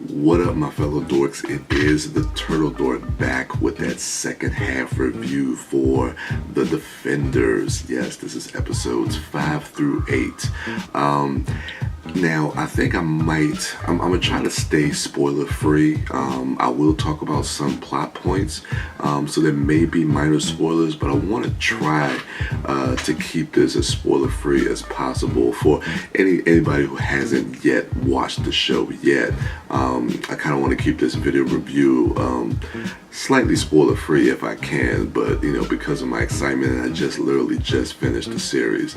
What up, my fellow dorks? It is the Turtle Dork back with that second half review for The Defenders. Yes, this is episodes 5 through 8. Now, I think I'm gonna try to stay spoiler free. I will talk about some plot points, so there may be minor spoilers, but I want to try to keep this as spoiler free as possible for anybody who hasn't yet watched the show yet. I kind of want to keep this video review slightly spoiler free if I can, but because of my excitement and I literally just finished the series,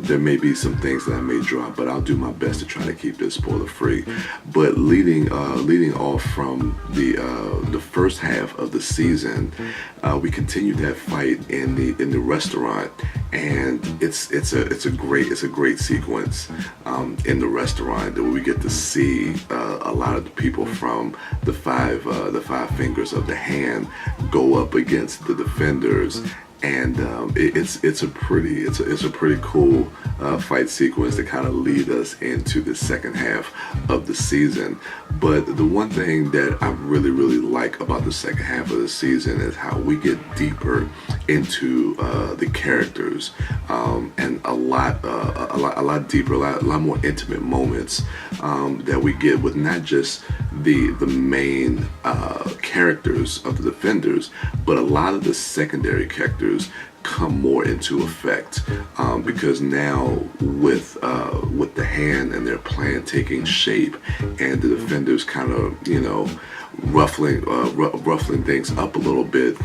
there may be some things that I may drop, but I'll do my best to try to keep this spoiler free. But leading off from the first half of the season, we continued that fight in the restaurant, and it's a great sequence in the restaurant that we get to see a lot of the people from the five fingers of the hand go up against the defenders. And it's a pretty cool fight sequence to kind of lead us into the second half of the season. But the one thing that I really like about the second half of the season is how we get deeper into the characters, and a lot deeper, a lot more intimate moments that we get with not just the main characters of the defenders, but a lot of the secondary characters come more into effect, because now with the hand and their plan taking shape, and the defenders kind of ruffling things up a little bit,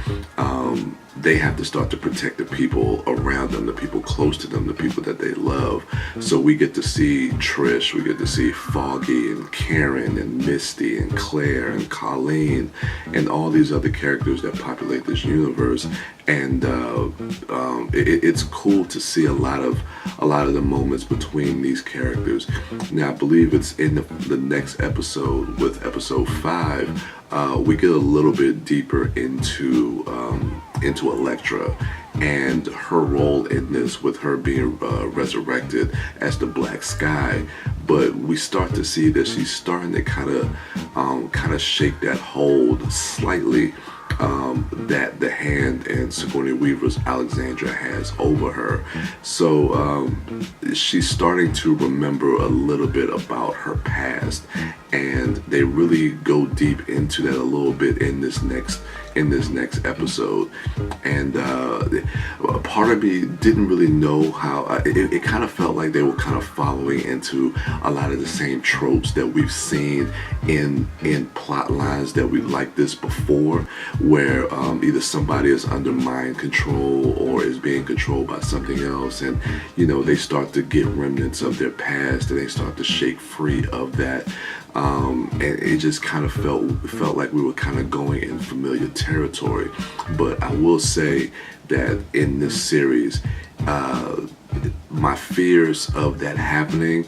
they have to start to protect the people around them, the people close to them, the people that they love. So we get to see Trish, we get to see Foggy and Karen and Misty and Claire and Colleen and all these other characters that populate this universe. And it's cool to see a lot of the moments between these characters. Now I believe it's in the next episode, with episode 5, we get a little bit deeper into Elektra and her role in this, with her being resurrected as the Black Sky. But we start to see that she's starting to kind of shake that hold slightly, that the hand and Sigourney Weaver's Alexandra has over her. So she's starting to remember a little bit about her past, and they really go deep into that a little bit in this next episode. And part of me didn't really know how it kind of felt like they were kind of following into a lot of the same tropes that we've seen in plot lines that we've like this before, where either somebody is under mind control or is being controlled by something else, and they start to get remnants of their past and they start to shake free of that. And it just kind of felt like we were kind of going in familiar territory. But I will say that in this series, my fears of that happening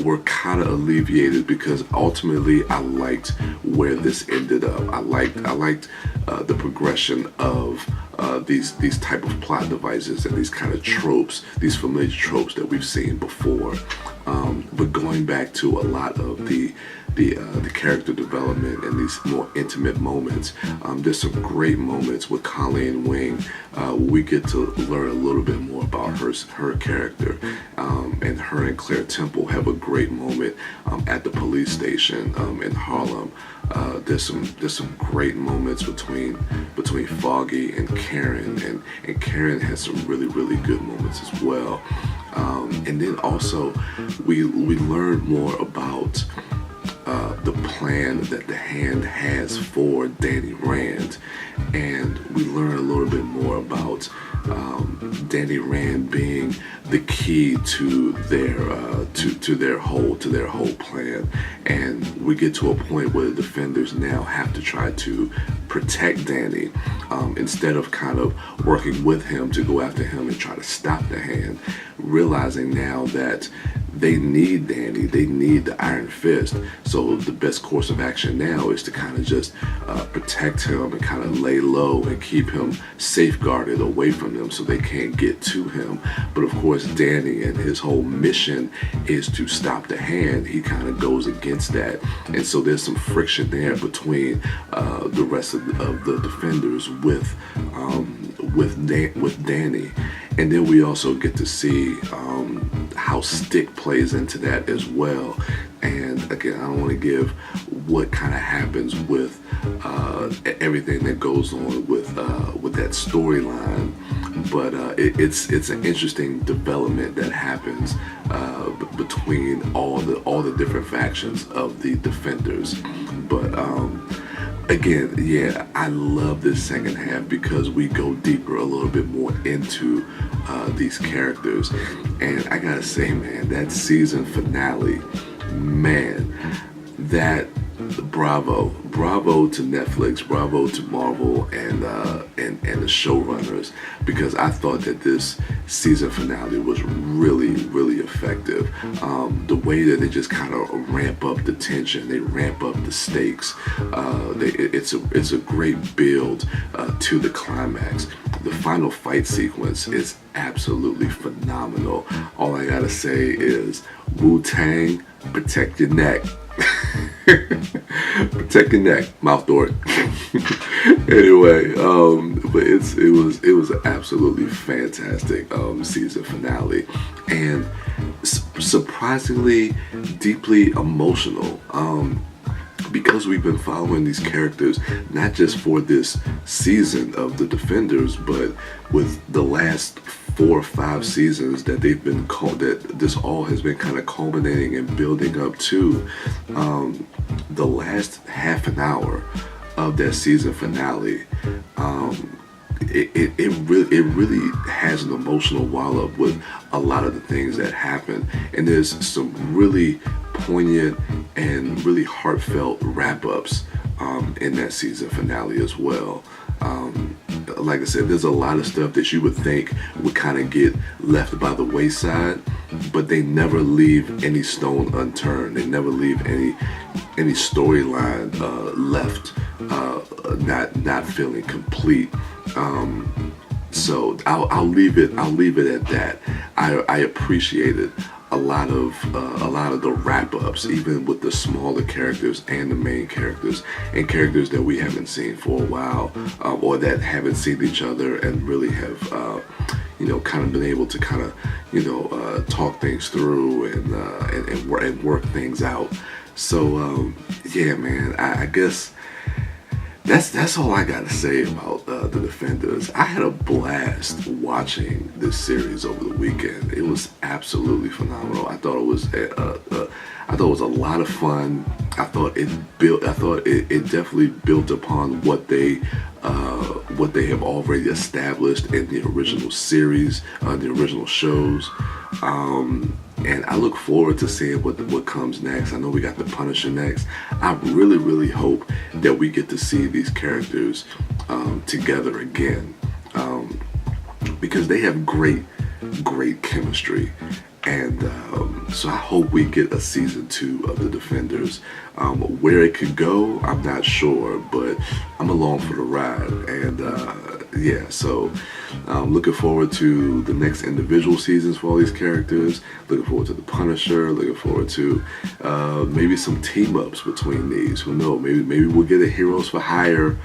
were kind of alleviated, because ultimately I liked where this ended up. I liked the progression of these type of plot devices and these kind of tropes, these familiar tropes that we've seen before. But going back to a lot of the character development and these more intimate moments, there's some great moments with Colleen Wing. We get to learn a little bit more about her character, and her and Claire Temple have a great moment at the police station in Harlem. There's some great moments between Foggy and Karen, and Karen has some really good moments as well. And then also we learn more about the plan that the hand has for Danny Rand, and we learn a little bit more about Danny Rand being the key to their whole plan. And we get to a point where the defenders now have to try to protect Danny, instead of kind of working with him to go after him and try to stop the Hand, realizing now that they need Danny, they need the Iron Fist. So the best course of action now is to kind of just protect him and kind of lay low and keep him safeguarded away from them so they can't get to him. But of course, Danny and his whole mission is to stop the Hand. He kind of goes against that, and so there's some friction there between the rest of the defenders with Danny. And then we also get to see how Stick plays into that as well. And again, I don't want to give what kind of happens with everything that goes on with that storyline, but it's an interesting development that happens between all the different factions of the Defenders. But again, yeah, I love this second half because we go deeper a little bit more into these characters. And I gotta say, man, that season finale, man, that bravo to Netflix, bravo to Marvel and the showrunners, because I thought that this season finale was really, really effective. The way that they just kind of ramp up the tension, they ramp up the stakes. It's a great build to the climax. The final fight sequence is absolutely phenomenal. All I gotta say is, Wu-Tang, protect your neck. Protect your neck, mouth dork. Anyway, but it was an absolutely fantastic season finale, and surprisingly deeply emotional. Because we've been following these characters not just for this season of the Defenders, but with the last 4 or 5 seasons that they've been that this all has been kind of culminating and building up to. The last half an hour of that season finale, it really has an emotional wallop with a lot of the things that happen, and there's some really poignant and really heartfelt wrap-ups in that season finale as well. Like I said, there's a lot of stuff that you would think would kind of get left by the wayside, but they never leave any stone unturned. They never leave any storyline left not feeling complete. So I'll leave it at that. I appreciated a lot of the wrap-ups, even with the smaller characters and the main characters, and characters that we haven't seen for a while, or that haven't seen each other and really have kind of been able to kind of talk things through and work things out. So yeah, man, I guess that's all I gotta say about the Defenders. I had a blast watching this series over the weekend. It was absolutely phenomenal. I thought it was a lot of fun. I thought it definitely built upon what they have already established in the original series, the original shows. And I look forward to seeing what comes next. I know we got the Punisher next. I really, really hope that we get to see these characters together again, because they have great chemistry. And so I hope we get a season 2 of the Defenders. Where it could go, I'm not sure, but I'm along for the ride. And yeah, so looking forward to the next individual seasons for all these characters. Looking forward to the Punisher. Looking forward to maybe some team-ups between these. Who knows? Maybe we'll get a Heroes for Hire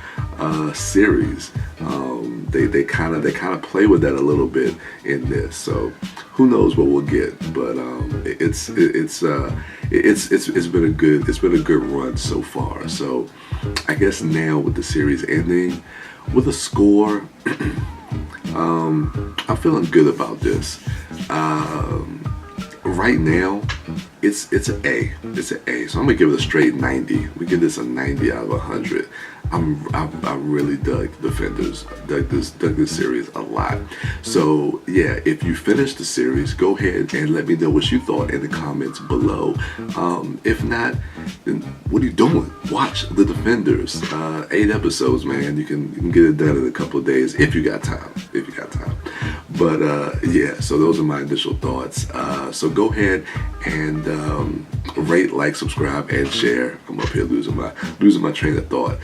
series. They kind of play with that a little bit in this. So who knows what we'll get? But it's been a good run so far. So I guess now with the series ending with a score, I'm feeling good about this. Right now, it's an A. It's an A. So I'm gonna give it a straight 90. We give this a 90 out of 100. I really dug Defenders. Dug this series a lot. So yeah, if you finished the series, go ahead and let me know what you thought in the comments below. If not, then what are you doing? Watch The Defenders. 8 episodes, man. You can get it done in a couple of days if you got time. If you got time. But yeah, so those are my initial thoughts. So go ahead and rate, like, subscribe, and share. I'm up here losing my train of thought.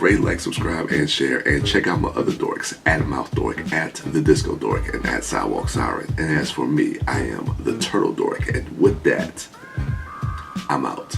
Rate, like, subscribe, and share, and check out my other dorks at MouthDork, at the Disco Dork, and at Sidewalk Siren. And as for me, I am the Turtle Dork, and with that, I'm out.